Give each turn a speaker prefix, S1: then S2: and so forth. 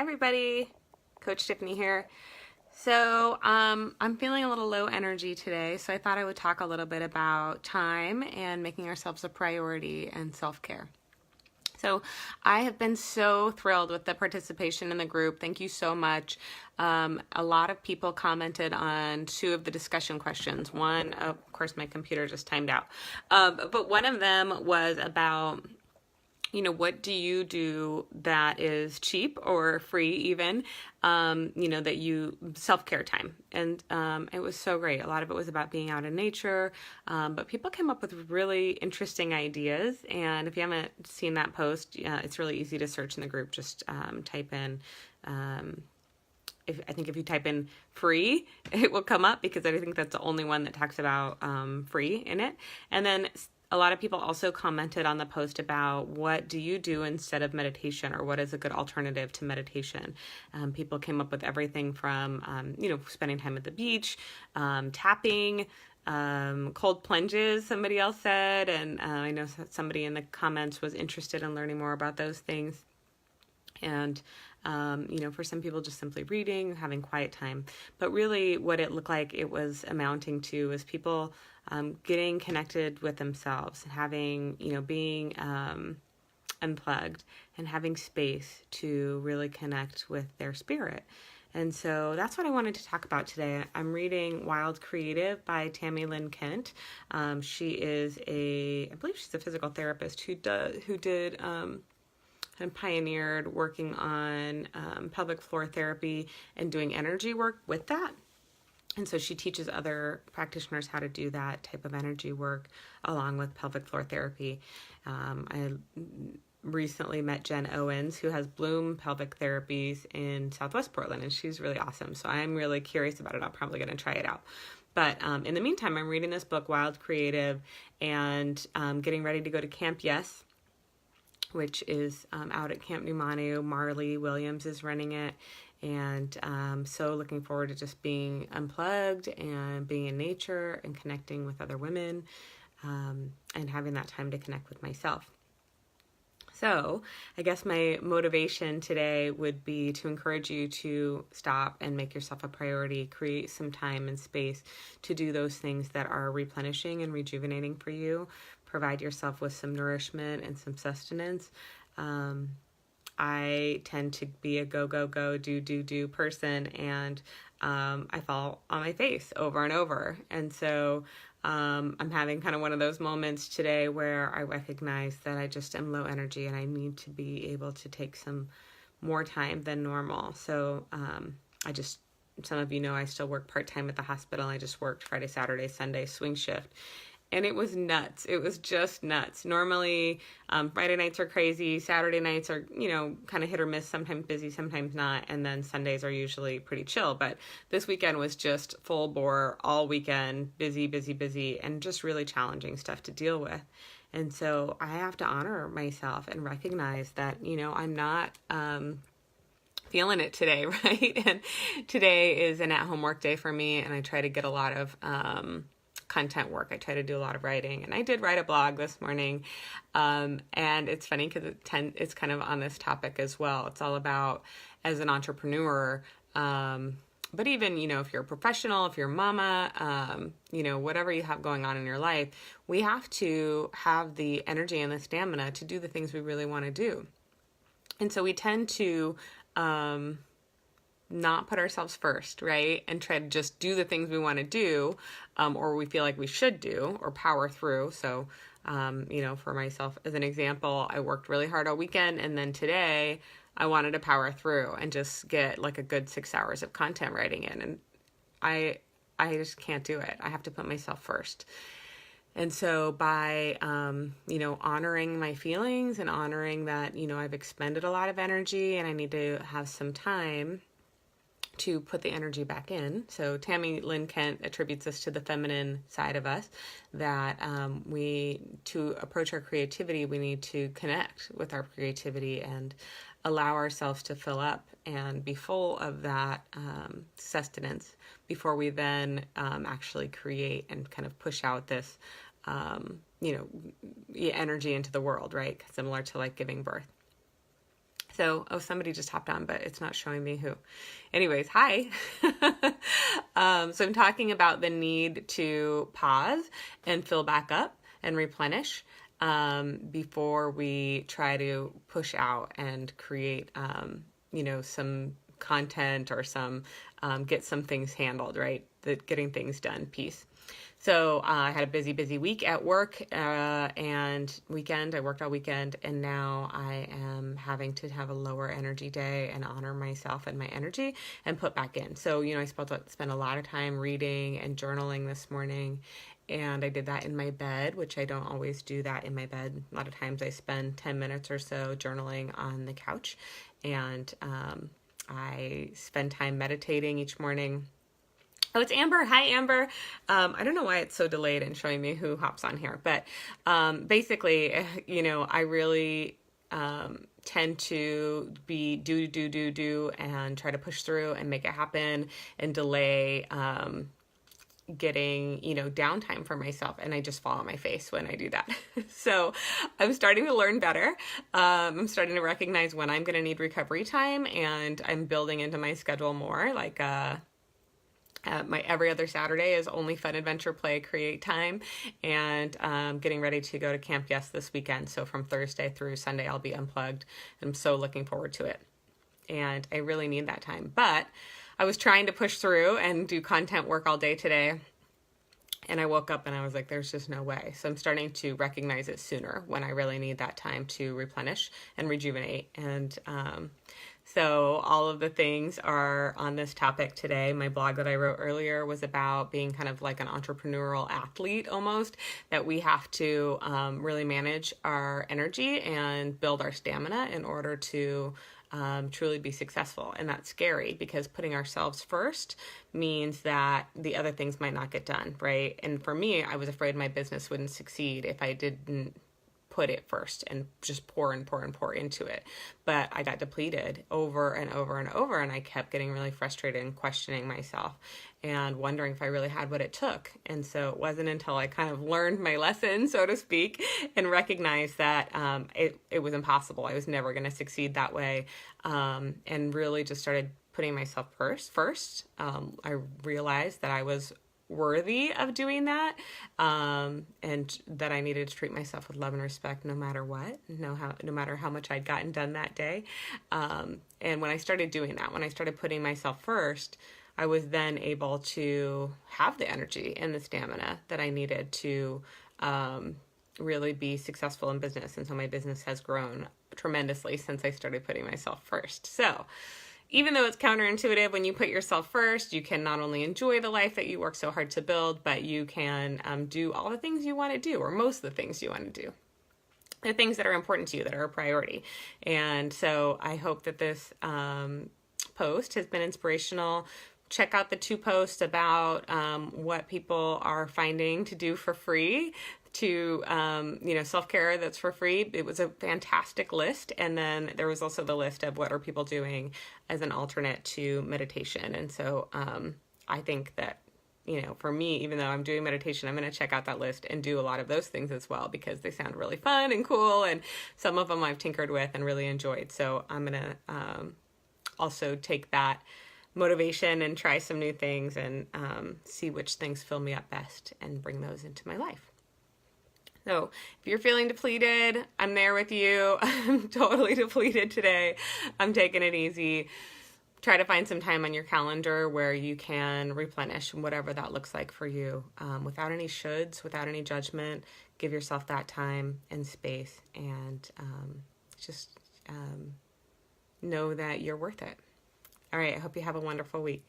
S1: everybody, Coach Tiffany here. So I'm feeling a little low energy today, so I thought I would talk a little bit about time and making ourselves a priority and self-care. So I have been so thrilled with the participation in the group. Thank you so much. A lot of people commented on 2 of the discussion questions. One, of course, my computer just timed out. But one of them was about, what do you do that is cheap or free even, that you self-care time. And it was so great. A lot of it was about being out in nature, but people came up with really interesting ideas. And if you haven't seen that post, it's really easy to search in the group. Just type in, if you type in free, it will come up because I think that's the only one that talks about free in it. And then a lot of people also commented on the post about what do you do instead of meditation, or what is a good alternative to meditation. People came up with everything from, spending time at the beach, tapping, cold plunges, somebody else said. And I know somebody in the comments was interested in learning more about those things. And, for some people, just simply reading, having quiet time. But really what it looked like it was amounting to is people getting connected with themselves and having, being unplugged and having space to really connect with their spirit. And so that's what I wanted to talk about today. I'm reading Wild Creative by Tami Lynn Kent. She is I believe she's a physical therapist who did and pioneered working on pelvic floor therapy and doing energy work with that. And so she teaches other practitioners how to do that type of energy work along with pelvic floor therapy. I recently met Jen Owens, who has Bloom Pelvic Therapies in Southwest Portland, and she's really awesome. So I'm really curious about it. I'm probably going to try it out. But in the meantime, I'm reading this book, Wild Creative, and getting ready to go to Camp Yes, which is out at Camp Numanu. Marley Williams is running it. And so looking forward to just being unplugged and being in nature and connecting with other women and having that time to connect with myself. So I guess my motivation today would be to encourage you to stop and make yourself a priority, create some time and space to do those things that are replenishing and rejuvenating for you. Provide yourself with some nourishment and some sustenance. I tend to be a go, go, go, do person, and I fall on my face over and over. And so I'm having kind of one of those moments today where I recognize that I just am low energy and I need to be able to take some more time than normal. So some of you know I still work part-time at the hospital. I just worked Friday, Saturday, Sunday, swing shift. And it was nuts. It was just nuts. Normally, Friday nights are crazy. Saturday nights are, kind of hit or miss, sometimes busy, sometimes not. And then Sundays are usually pretty chill. But this weekend was just full bore, all weekend, busy, busy, busy, and just really challenging stuff to deal with. And so I have to honor myself and recognize that, I'm not feeling it today, right? And today is an at-home work day for me, and I try to get a lot of content work. I try to do a lot of writing, and I did write a blog this morning. And it's funny because it's kind of on this topic as well. It's all about, as an entrepreneur, but even, if you're a professional, if you're a mama, whatever you have going on in your life, we have to have the energy and the stamina to do the things we really want to do. And so we tend to, not put ourselves first, right? And try to just do the things we want to do, or we feel like we should do, or power through. So, for myself, as an example, I worked really hard all weekend, and then today I wanted to power through and just get like a good 6 hours of content writing in. And I just can't do it. I have to put myself first. And so by, honoring my feelings and honoring that, I've expended a lot of energy and I need to have some time to put the energy back in. So Tami Lynn Kent attributes this to the feminine side of us, that to approach our creativity, we need to connect with our creativity and allow ourselves to fill up and be full of that sustenance before we then actually create and kind of push out this, energy into the world, right? Similar to like giving birth. So, oh, somebody just hopped on, but it's not showing me who. Anyways, hi. So I'm talking about the need to pause and fill back up and replenish before we try to push out and create, some content or some get some things handled, right? The getting things done piece. So I had a busy week at work and weekend. I worked all weekend, and now I am having to have a lower energy day and honor myself and my energy and put back in. So, I spent a lot of time reading and journaling this morning, and I did that in my bed, which I don't always do that in my bed. A lot of times I spend 10 minutes or so journaling on the couch, and I spend time meditating each morning. Oh, it's Amber. Hi, Amber. I don't know why it's so delayed and showing me who hops on here, but basically, I really tend to be do and try to push through and make it happen and delay getting, downtime for myself. And I just fall on my face when I do that. So I'm starting to learn better. I'm starting to recognize when I'm going to need recovery time, and I'm building into my schedule more like, my every other Saturday is only fun, adventure, play, create time, and getting ready to go to Camp Yes this weekend. So from Thursday through Sunday, I'll be unplugged. I'm so looking forward to it, and I really need that time. But I was trying to push through and do content work all day today, and I woke up and I was like, there's just no way. So I'm starting to recognize it sooner when I really need that time to replenish and rejuvenate. And so all of the things are on this topic today. My blog that I wrote earlier was about being kind of like an entrepreneurial athlete almost, that we have to really manage our energy and build our stamina in order to truly be successful. And that's scary because putting ourselves first means that the other things might not get done, right? And for me, I was afraid my business wouldn't succeed if I didn't put it first and just pour into it. But I got depleted over and over and over, and I kept getting really frustrated and questioning myself and wondering if I really had what it took. And so it wasn't until I kind of learned my lesson, so to speak, and recognized that it was impossible. I was never going to succeed that way, and really just started putting myself first. I realized that I was worthy of doing that, and that I needed to treat myself with love and respect no matter what, no matter how much I'd gotten done that day. And when I started doing that, when I started putting myself first, I was then able to have the energy and the stamina that I needed to really be successful in business. And so my business has grown tremendously since I started putting myself first. So even though it's counterintuitive, when you put yourself first, you can not only enjoy the life that you work so hard to build, but you can do all the things you want to do, or most of the things you want to do. The things that are important to you, that are a priority. And so I hope that this post has been inspirational. Check out the 2 posts about what people are finding to do for free, to self-care that's for free. It was a fantastic list. And then there was also the list of what are people doing as an alternate to meditation. And so I think that, for me, even though I'm doing meditation, I'm going to check out that list and do a lot of those things as well, because they sound really fun and cool, and some of them I've tinkered with and really enjoyed. So I'm going to also take that motivation and try some new things and see which things fill me up best and bring those into my life. So if you're feeling depleted, I'm there with you. I'm totally depleted today. I'm taking it easy. Try to find some time on your calendar where you can replenish, whatever that looks like for you, without any shoulds, without any judgment. Give yourself that time and space, and just know that you're worth it. All right, I hope you have a wonderful week.